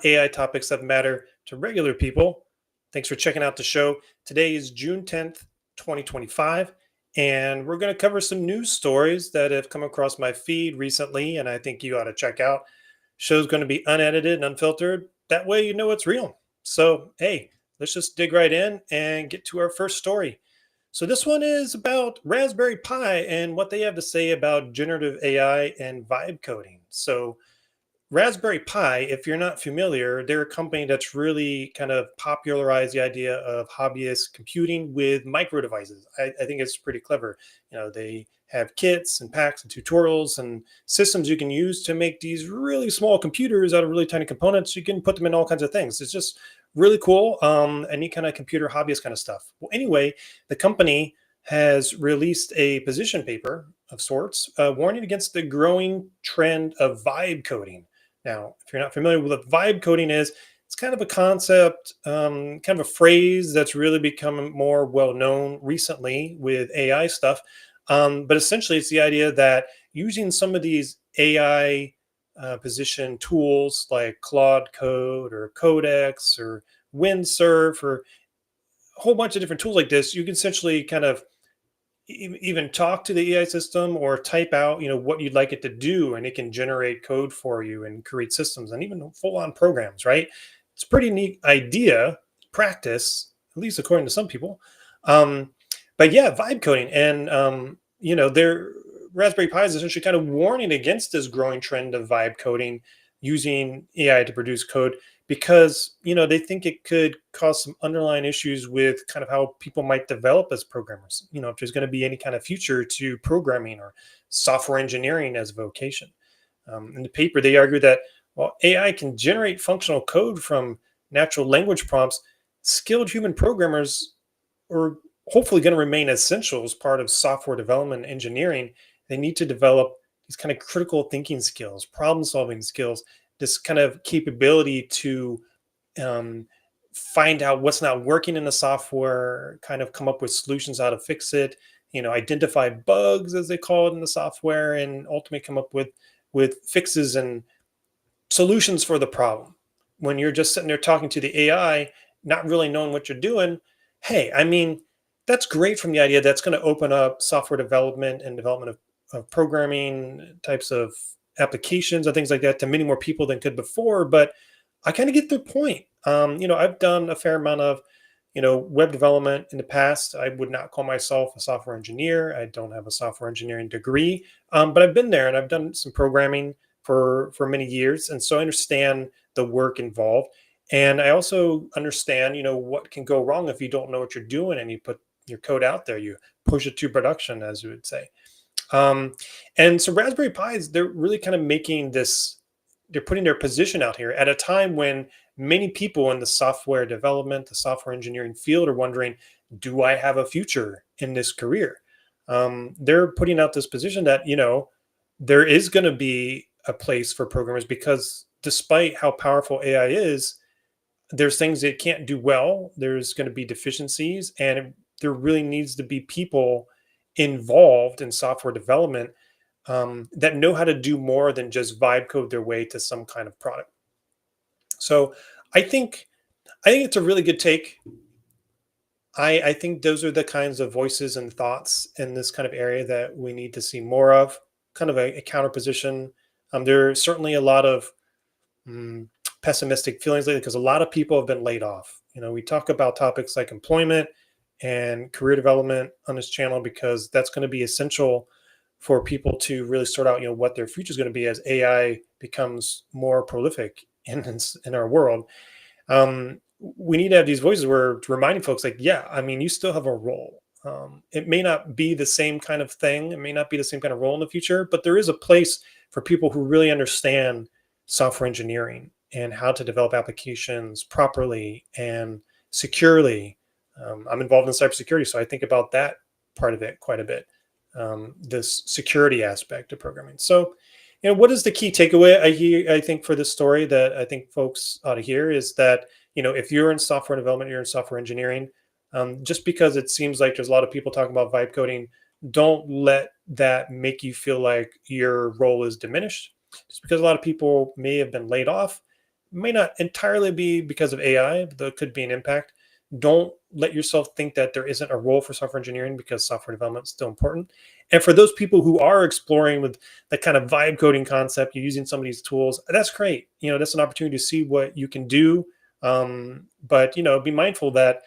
AI topics that matter to regular people. Thanks for checking out the show. Today is June 10th, 2025, and we're going to cover some news stories that have come across my feed recently, and I think you ought to check out. Show's going to be unedited and unfiltered. That way, you know it's real. So, hey, let's just dig right in and get to our first story. So, this one is about Raspberry Pi and what they have to say about generative AI and vibe coding. So, Raspberry Pi, if you're not familiar, they're a company that's really kind of popularized the idea of hobbyist computing with micro devices. I think it's pretty clever. They have kits and packs and tutorials and systems you can use to make these really small computers out of really tiny components. You can put them in all kinds of things. It's just really cool. Any kind of computer hobbyist kind of stuff. Well, anyway, the company has released a position paper of sorts, warning against the growing trend of vibe coding. Now, if you're not familiar with what vibe coding is, it's kind of a concept, kind of a phrase that's really become more well known recently with AI stuff. But essentially, it's the idea that using some of these AI position tools like Claude Code or Codex or Windsurf or a whole bunch of different tools like this, you can essentially kind of even talk to the AI system or type out, what you'd like it to do, and it can generate code for you and create systems and even full-on programs, right? It's a pretty neat idea, practice, at least according to some people. But yeah, vibe coding, and their Raspberry Pi is essentially kind of warning against this growing trend of vibe coding using AI to produce code because they think it could cause some underlying issues with kind of how people might develop as programmers. If there's going to be any kind of future to programming or software engineering as a vocation. In the paper, they argue that while AI can generate functional code from natural language prompts, skilled human programmers are hopefully going to remain essential as part of software development and engineering. They need to develop these kind of critical thinking skills, problem solving skills, this kind of capability to um, find out what's not working in the software, kind of come up with solutions how to fix it, identify bugs as they call it in the software, and ultimately come up with fixes and solutions for the problem. When you're just sitting there talking to the AI, not really knowing what you're doing, hey, I mean, that's great from the idea that's going to open up software development and development of programming types of applications and things like that to many more people than could before. But I kind of get their point. I've done a fair amount of, web development in the past. I would not call myself a software engineer. I don't have a software engineering degree, but I've been there and I've done some programming for many years, and so I understand the work involved. And I also understand, what can go wrong if you don't know what you're doing and you put your code out there, you push it to production, as you would say. Um, and so Raspberry Pis, they're really kind of making this, they're putting their position out here at a time when many people in the software development, the software engineering field are wondering, do I have a future in this career? They're putting out this position that, there is going to be a place for programmers because despite how powerful AI is, there's things it can't do well. There's going to be deficiencies, and there really needs to be people involved in software development that know how to do more than just vibe code their way to some kind of product. So I think it's a really good take. I think those are the kinds of voices and thoughts in this kind of area that we need to see more of. Kind of a counter position. There are certainly a lot of mm, pessimistic feelings lately because a lot of people have been laid off. We talk about topics like employment and career development on this channel because that's going to be essential for people to really sort out, what their future is going to be as AI becomes more prolific in our world. We need to have these voices where reminding folks like, yeah, I mean, you still have a role. It may not be the same kind of thing. It may not be the same kind of role in the future, but there is a place for people who really understand software engineering and how to develop applications properly and securely. I'm involved in cybersecurity, so I think about that part of it quite a bit. This security aspect of programming. So, what is the key takeaway I think for this story that I think folks ought to hear is that, if you're in software development, you're in software engineering, just because it seems like there's a lot of people talking about vibe coding, don't let that make you feel like your role is diminished. Just because a lot of people may have been laid off may not entirely be because of AI, but there could be an impact. Don't let yourself think that there isn't a role for software engineering, because software development is still important. And for those people who are exploring with that kind of vibe coding concept, you're using some of these tools, that's great. That's an opportunity to see what you can do. But be mindful that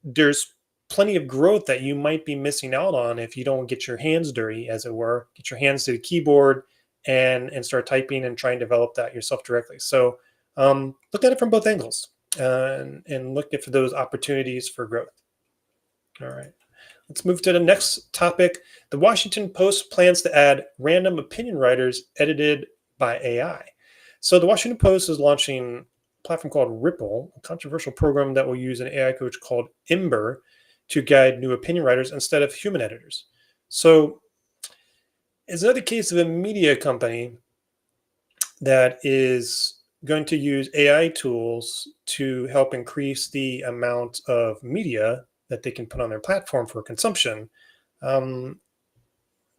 there's plenty of growth that you might be missing out on if you don't get your hands dirty, as it were, get your hands to the keyboard and start typing and try and develop that yourself directly. So look at it from both angles, and look for those opportunities for growth. All right. Let's move to the next topic. The Washington Post plans to add random opinion writers edited by AI. So the Washington Post is launching a platform called Ripple, a controversial program that will use an AI coach called Ember to guide new opinion writers instead of human editors. So it's another case of a media company that is going to use AI tools to help increase the amount of media that they can put on their platform for consumption, um,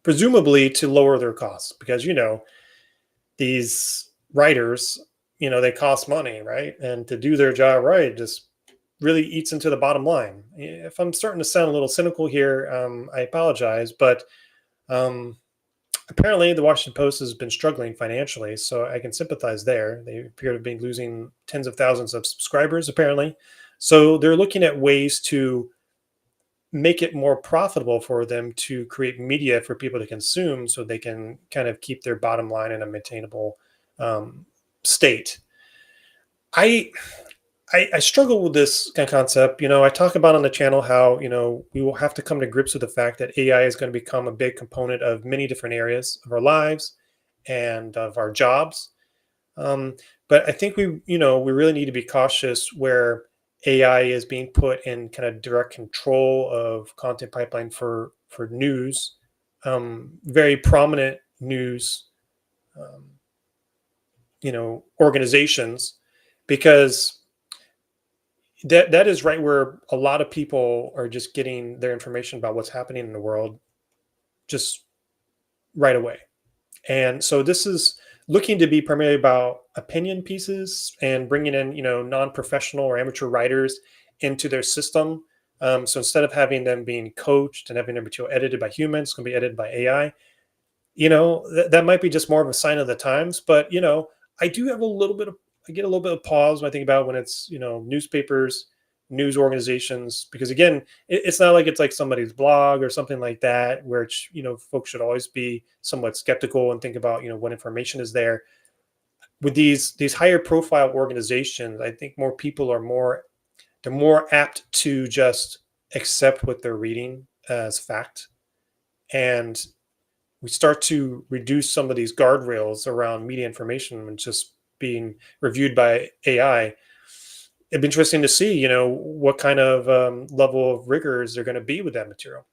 presumably to lower their costs, because these writers, they cost money, right? And to do their job right just really eats into the bottom line. If I'm starting to sound a little cynical here, I apologize, but um, apparently the Washington Post has been struggling financially, so I can sympathize there. They appear to be losing tens of thousands of subscribers, apparently. So they're looking at ways to make it more profitable for them to create media for people to consume, so they can kind of keep their bottom line in a maintainable um, state. I, I struggle with this kind of concept. I talk about on the channel how we will have to come to grips with the fact that AI is going to become a big component of many different areas of our lives and of our jobs. Um, but I think we really need to be cautious where AI is being put in kind of direct control of content pipeline for news, very prominent news, um, organizations, because that is right where a lot of people are just getting their information about what's happening in the world just right away. And so this is looking to be primarily about opinion pieces and bringing in, non-professional or amateur writers into their system. So instead of having them being coached and having their material edited by humans, it's going to be edited by AI. That might be just more of a sign of the times. But I do have I get a little bit of pause when I think about when it's newspapers, news organizations, because again, it's not like it's like somebody's blog or something like that, where folks should always be somewhat skeptical and think about what information is there. With these higher profile organizations, I think more people are more apt to just accept what they're reading as fact, and we start to reduce some of these guardrails around media information and just being reviewed by AI. It'd be interesting to see, what kind of level of rigors they're going to be with that material.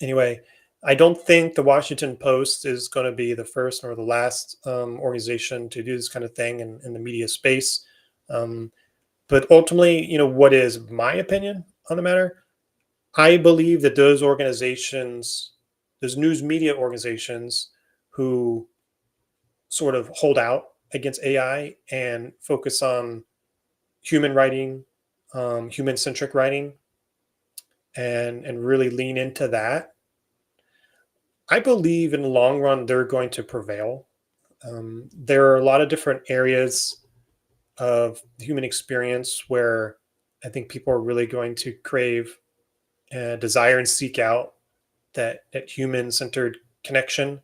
Anyway, I don't think the Washington Post is going to be the first nor the last organization to do this kind of thing in the media space. Um, but ultimately, what is my opinion on the matter? I believe that those organizations, those news media organizations who sort of hold out against AI and focus on human writing, human centric writing, and really lean into that, I believe in the long run they're going to prevail. There are a lot of different areas of the human experience where I think people are really going to crave, desire, and seek out that human centered connection,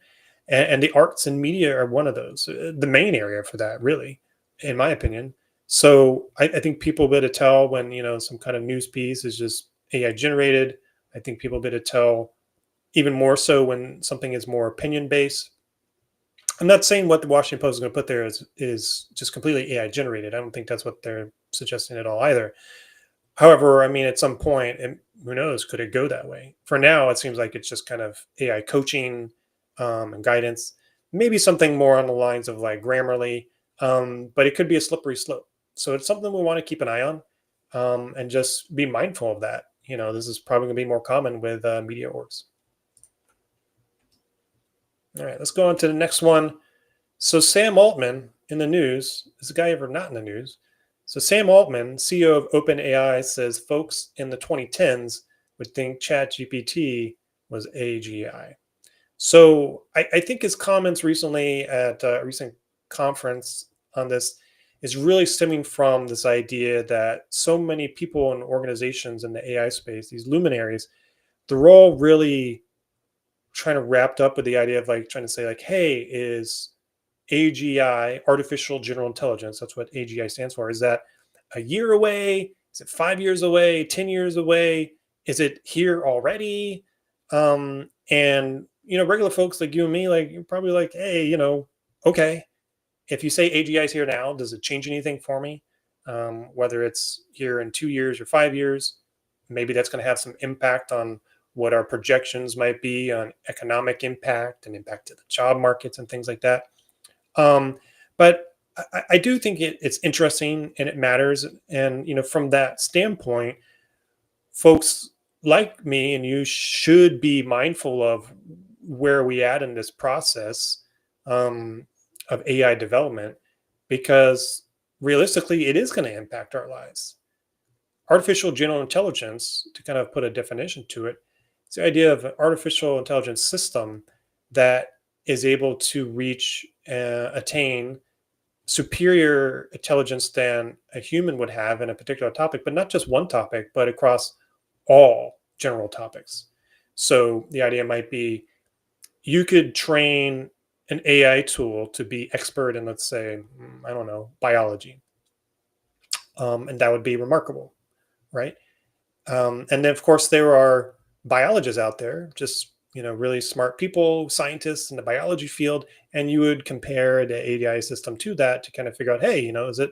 and the arts and media are one of those, the main area for that, really, in my opinion. So I think people be able to tell when some kind of news piece is just AI generated. I think people be able to tell even more so when something is more opinion based. I'm not saying what the Washington Post is going to put there is just completely AI generated. I don't think that's what they're suggesting at all either. However, I mean, at some point, and who knows, could it go that way? For now, it seems like it's just kind of AI coaching and guidance, maybe something more on the lines of like Grammarly, but it could be a slippery slope. So it's something we want to keep an eye on, and just be mindful of that. This is probably going to be more common with media orgs. All right, let's go on to the next one. So Sam Altman, in the news? Is the guy ever not in the news? So Sam Altman, CEO of OpenAI, says folks in the 2010s would think ChatGPT was AGI. So I think his comments recently at a recent conference on this is really stemming from this idea that so many people and organizations in the AI space, these luminaries, they're all really trying to wrapped up with the idea of like trying to say like, hey, is AGI, artificial general intelligence, that's what AGI stands for, is that a year away? Is it 5 years away? 10 years away? Is it here already? And regular folks like you and me, like you're probably like, hey, okay, if you say AGI is here now, does it change anything for me? Whether it's here in 2 years or 5 years, maybe that's going to have some impact on what our projections might be on economic impact and impact to the job markets and things like that. But I do think it's interesting and it matters. And from that standpoint, folks like me and you should be mindful of where we at in this process of AI development, because realistically, it is going to impact our lives. Artificial general intelligence, to kind of put a definition to it, it's the idea of an artificial intelligence system that is able to reach, attain superior intelligence than a human would have in a particular topic, but not just one topic, but across all general topics. So the idea might be you could train an AI tool to be expert in, let's say, I don't know, biology, and that would be remarkable, right? And then, of course, there are biologists out there, just really smart people, scientists in the biology field, and you would compare the ADI system to that to kind of figure out, hey, is it,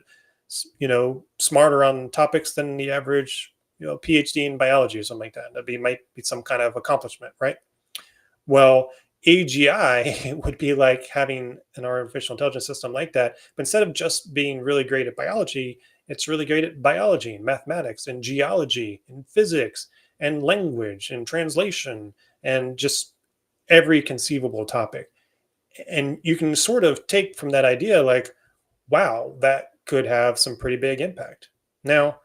smarter on topics than the average, PhD in biology or something like that? Might be some kind of accomplishment, right? Well, AGI would be like having an artificial intelligence system like that, but instead of just being really great at biology, it's really great at biology and mathematics and geology and physics and language and translation and just every conceivable topic. And you can sort of take from that idea like, wow, that could have some pretty big impact. Now,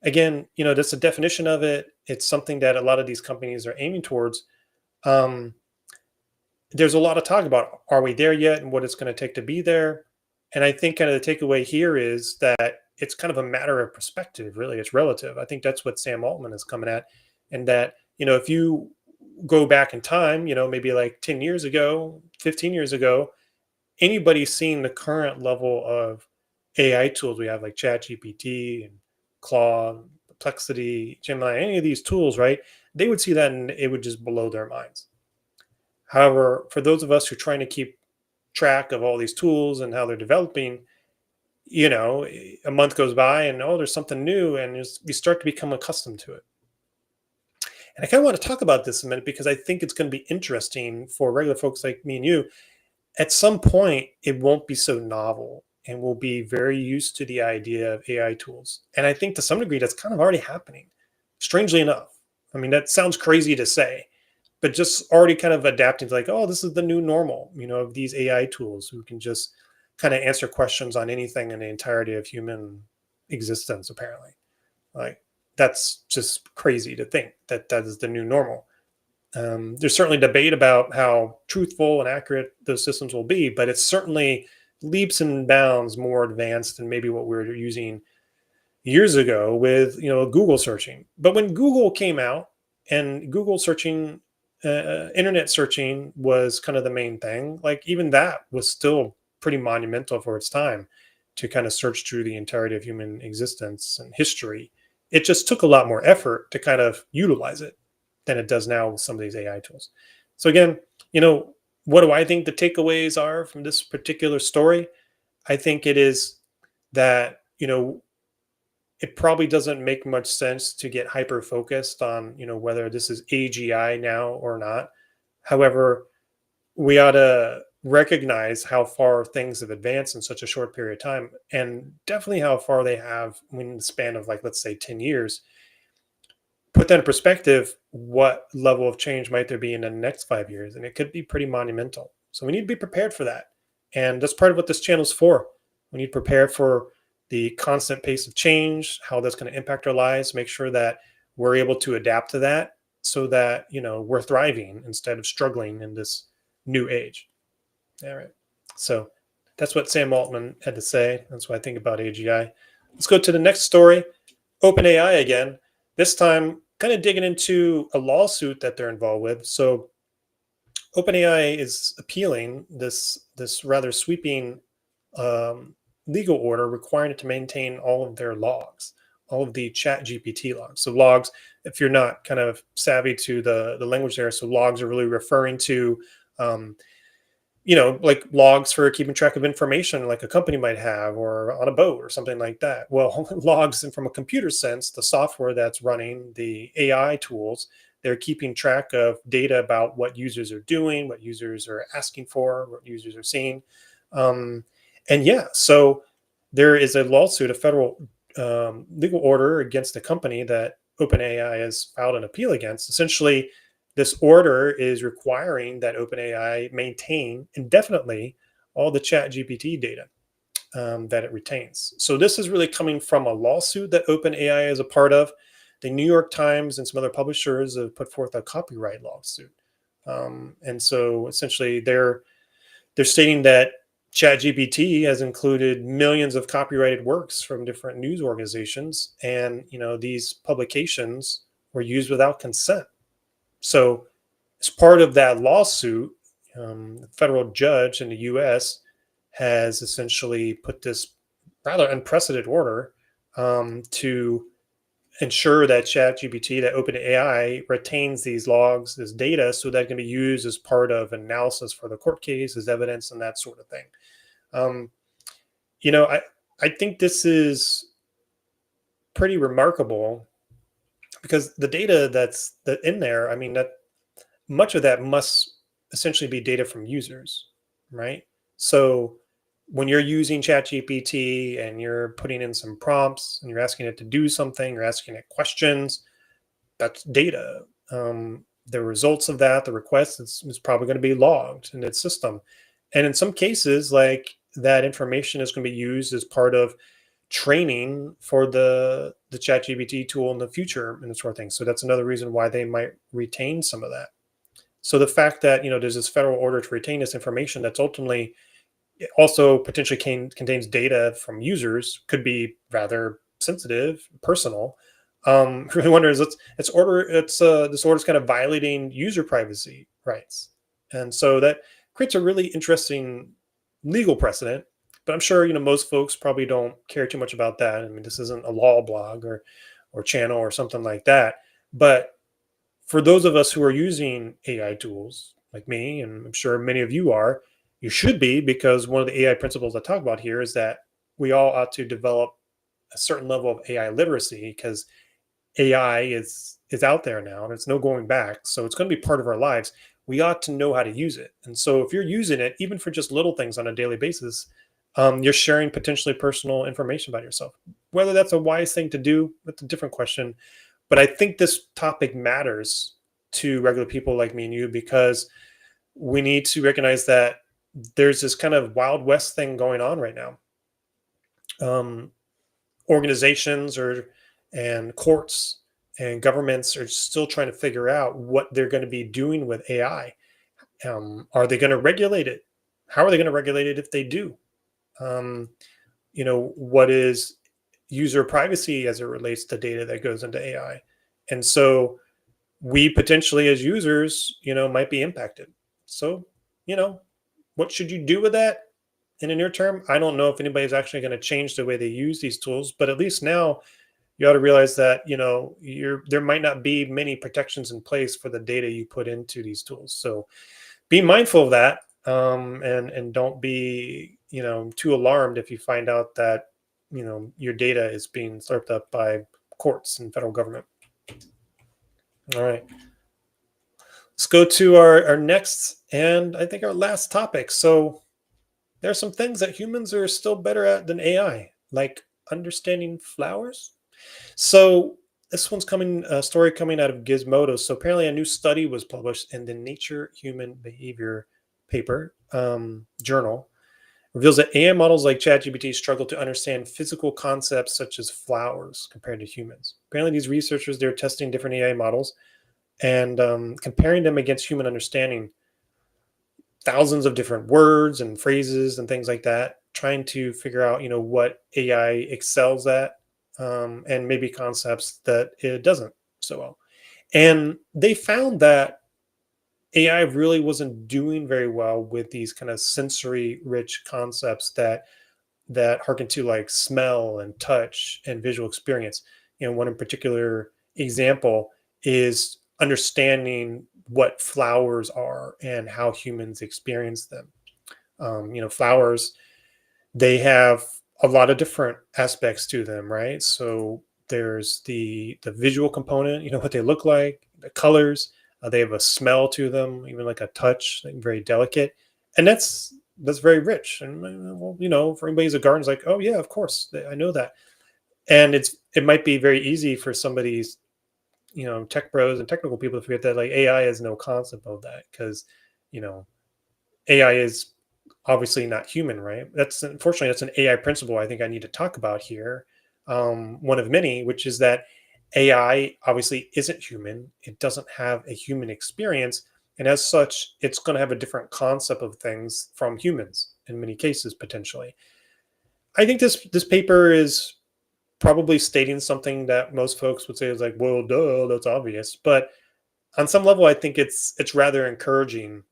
again, that's the definition of it. It's something that a lot of these companies are aiming towards. Um, there's a lot of talk about, are we there yet and what it's going to take to be there? And I think kind of the takeaway here is that it's kind of a matter of perspective, really. It's relative. I think that's what Sam Altman is coming at. And that, if you go back in time, maybe like 10 years ago, 15 years ago, anybody seeing the current level of AI tools we have, like ChatGPT and Claude, Perplexity, Gemini, any of these tools, right? They would see that and it would just blow their minds. However, for those of us who are trying to keep track of all these tools and how they're developing, a month goes by and there's something new, and you start to become accustomed to it. And I kind of want to talk about this a minute because I think it's going to be interesting for regular folks like me and you. At some point, it won't be so novel and we'll be very used to the idea of AI tools. And I think to some degree, that's kind of already happening, strangely enough. I mean, that sounds crazy to say, but just already kind of adapting to like, oh, this is the new normal, of these AI tools who can just kind of answer questions on anything in the entirety of human existence, apparently. Like, that's just crazy to think that that is the new normal. There's certainly debate about how truthful and accurate those systems will be, but it's certainly leaps and bounds more advanced than maybe what we were using years ago with Google searching. But when Google came out and Google searching, internet searching was kind of the main thing, like even that was still pretty monumental for its time to kind of search through the entirety of human existence and history. It just took a lot more effort to kind of utilize it than it does now with some of these AI tools. So again, what do I think the takeaways are from this particular story? I think it is that, it probably doesn't make much sense to get hyper focused on, whether this is AGI now or not. However, we ought to recognize how far things have advanced in such a short period of time, and definitely how far they have in the span of, like, let's say 10 years. Put that in perspective, what level of change might there be in the next 5 years? And it could be pretty monumental. So we need to be prepared for that. And that's part of what this channel is for. We need to prepare for the constant pace of change, how that's going to impact our lives, make sure that we're able to adapt to that so that, we're thriving instead of struggling in this new age. All right. So that's what Sam Altman had to say. That's what I think about AGI. Let's go to the next story. OpenAI again, this time kind of digging into a lawsuit that they're involved with. So OpenAI is appealing this rather sweeping um, legal order requiring it to maintain all of their logs, all of the ChatGPT logs. So logs, if you're not kind of savvy to the language there, so logs are really referring to um, like logs for keeping track of information like a company might have or on a boat or something like that. Well, logs and from a computer sense, the software that's running the AI tools, they're keeping track of data about what users are doing, what users are asking for, what users are seeing. Um, and yeah, so there is a lawsuit, a federal legal order against the company that OpenAI has filed an appeal against. Essentially, this order is requiring that OpenAI maintain indefinitely all the ChatGPT data that it retains. So this is really coming from a lawsuit that OpenAI is a part of. The New York Times and some other publishers have put forth a copyright lawsuit, and so essentially they're stating that ChatGPT has included millions of copyrighted works from different news organizations, and these publications were used without consent. So, as part of that lawsuit, the federal judge in the U.S. has essentially put this rather unprecedented order to ensure that ChatGPT, that OpenAI, retains these logs, this data, so that it can be used as part of analysis for the court case, as evidence, and that sort of thing. Um, I think this is pretty remarkable because the data that's in there, I mean, that much of that must essentially be data from users, right? So when you're using ChatGPT and you're putting in some prompts and you're asking it to do something, you're asking it questions, that's data. The results of that, the request, is probably going to be logged in its system. And in some cases, like that information is going to be used as part of training for the ChatGPT tool in the future and that sort of thing. So that's another reason why they might retain some of that. So the fact that there's this federal order to retain this information that's ultimately also potentially contains data from users could be rather sensitive, personal. Really wonder is this order is kind of violating user privacy rights, and so that creates a really interesting legal precedent. But I'm sure most folks probably don't care too much about that. I mean, this isn't a law blog or channel or something like that. But for those of us who are using AI tools, like me, and I'm sure many of you are, you should be, because one of the AI principles I talk about here is that we all ought to develop a certain level of AI literacy, because AI is out there now and it's no going back. So it's going to be part of our lives. We ought to know how to use it. And so if you're using it, even for just little things on a daily basis, you're sharing potentially personal information about yourself. Whether that's a wise thing to do, that's a different question. But I think this topic matters to regular people like me and you, because we need to recognize that there's this kind of Wild West thing going on right now. Organizations and courts and governments are still trying to figure out what they're going to be doing with AI. Are they going to regulate it? How are they going to regulate it if they do? What is user privacy as it relates to data that goes into AI? And so we potentially as users, might be impacted. So, what should you do with that in the near term? I don't know if anybody's actually going to change the way they use these tools, but at least now you ought to realize that, there might not be many protections in place for the data you put into these tools. So be mindful of that, and don't be, too alarmed if you find out that, your data is being slurped up by courts and federal government. All right. Let's go to our next and I think our last topic. So there are some things that humans are still better at than AI, like understanding flowers. So this one's a story coming out of Gizmodo. So apparently a new study was published in the Nature Human Behavior paper journal, reveals that AI models like ChatGPT struggle to understand physical concepts such as flowers compared to humans. Apparently, these researchers, they're testing different AI models and comparing them against human understanding, thousands of different words and phrases and things like that, trying to figure out, what AI excels at, and maybe concepts that it doesn't so well. And they found that AI really wasn't doing very well with these kind of sensory rich concepts that harken to like smell and touch and visual experience. One in particular example is understanding what flowers are and how humans experience them. Flowers, they have a lot of different aspects to them, right? So there's the visual component, what they look like, the colors. They have a smell to them, even like a touch, like very delicate, and that's very rich. And well, for anybody who's a garden's like, oh yeah, of course, I know that. And it might be very easy for somebody's tech pros and technical people to forget that like AI has no concept of that because you know AI is obviously not human, right? That's unfortunately that's an AI principle I think I need to talk about here. One of many, which is that AI obviously isn't human. It doesn't have a human experience, and as such, it's going to have a different concept of things from humans in many cases potentially. I think this paper is probably stating something that most folks would say is like, well, duh, that's obvious. But on some level, I think it's rather encouraging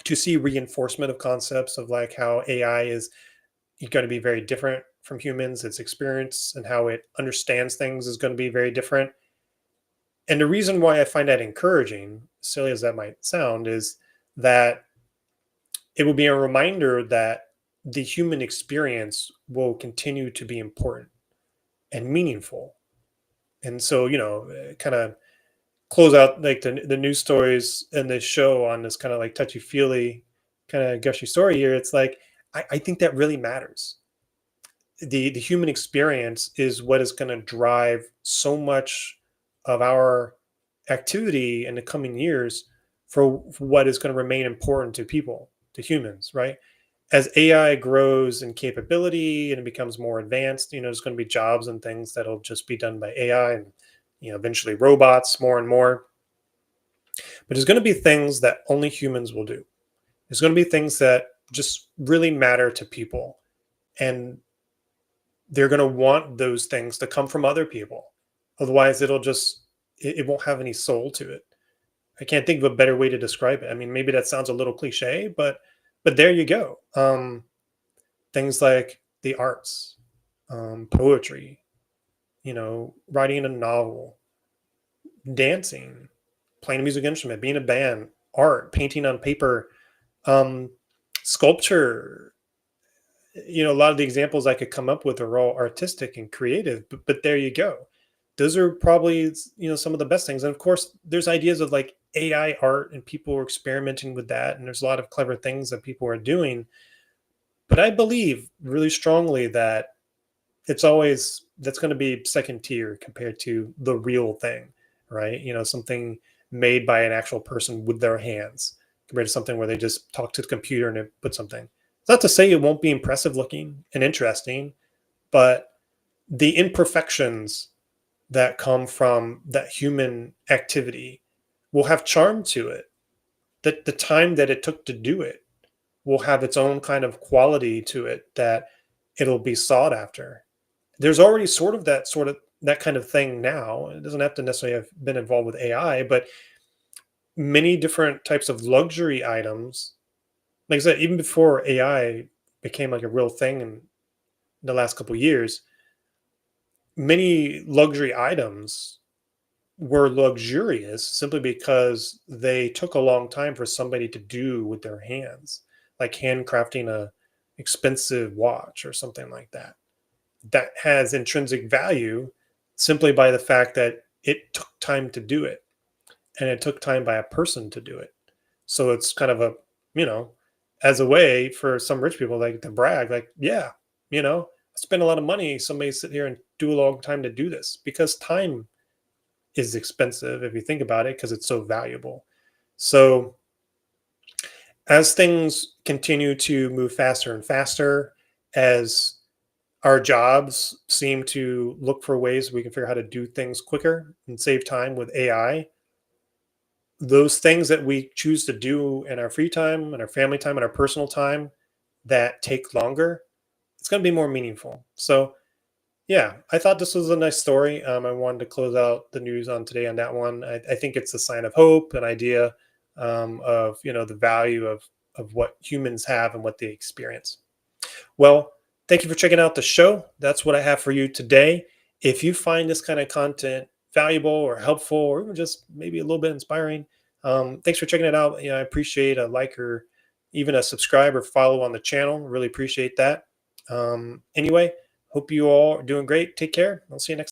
to see reinforcement of concepts of like how AI is going to be very different from humans. Its experience and how it understands things is going to be very different. And the reason why I find that encouraging, silly as that might sound, is that it will be a reminder that the human experience will continue to be important and meaningful. And so, kind of close out like the news stories and this show on this kind of like touchy feely kind of gushy story here. It's like I think that really matters. The human experience is what is going to drive so much of our activity in the coming years for what is going to remain important to people, to humans, right? As AI grows in capability and it becomes more advanced, there's going to be jobs and things that'll just be done by AI and eventually robots more and more. But there's going to be things that only humans will do. There's going to be things that just really matter to people. And they're going to want those things to come from other people. Otherwise, it won't have any soul to it. I can't think of a better way to describe it. I mean, maybe that sounds a little cliche, but there you go. Things like the arts, poetry, writing a novel, dancing, playing a music instrument, being a band, art, painting on paper, um, sculpture. A lot of the examples I could come up with are all artistic and creative, but there you go. Those are probably some of the best things. And of course, there's ideas of like AI art, and people are experimenting with that, and there's a lot of clever things that people are doing. But I believe really strongly that that's going to be second tier compared to the real thing, right? Something made by an actual person with their hands compared to something where they just talk to the computer and it put something. It's not to say it won't be impressive looking and interesting, but the imperfections that come from that human activity will have charm to it. That the time that it took to do it will have its own kind of quality to it that it'll be sought after. There's already sort of that kind of thing now. It doesn't have to necessarily have been involved with AI, but many different types of luxury items, like I said, even before AI became like a real thing in the last couple of years, many luxury items were luxurious simply because they took a long time for somebody to do with their hands, like handcrafting a expensive watch or something like that. That has intrinsic value simply by the fact that it took time to do it, and it took time by a person to do it. So it's kind of a, you know, as a way for some rich people like to brag, like, yeah, I spend a lot of money. Somebody sit here and do a long time to do this because time is expensive if you think about it because it's so valuable. So As things continue to move faster and faster, as our jobs seem to look for ways we can figure out how to do things quicker and save time with AI, those things that we choose to do in our free time and our family time and our personal time that take longer, it's going to be more meaningful. So, yeah, I thought this was a nice story. I wanted to close out the news on today on that one. I think it's a sign of hope, an idea of the value of what humans have and what they experience. Well, thank you for checking out the show. That's what I have for you today. If you find this kind of content valuable or helpful, or even just maybe a little bit inspiring, thanks for checking it out. I appreciate a like or even a subscribe or follow on the channel. Really appreciate that. Anyway, hope you all are doing great. Take care. I'll see you next.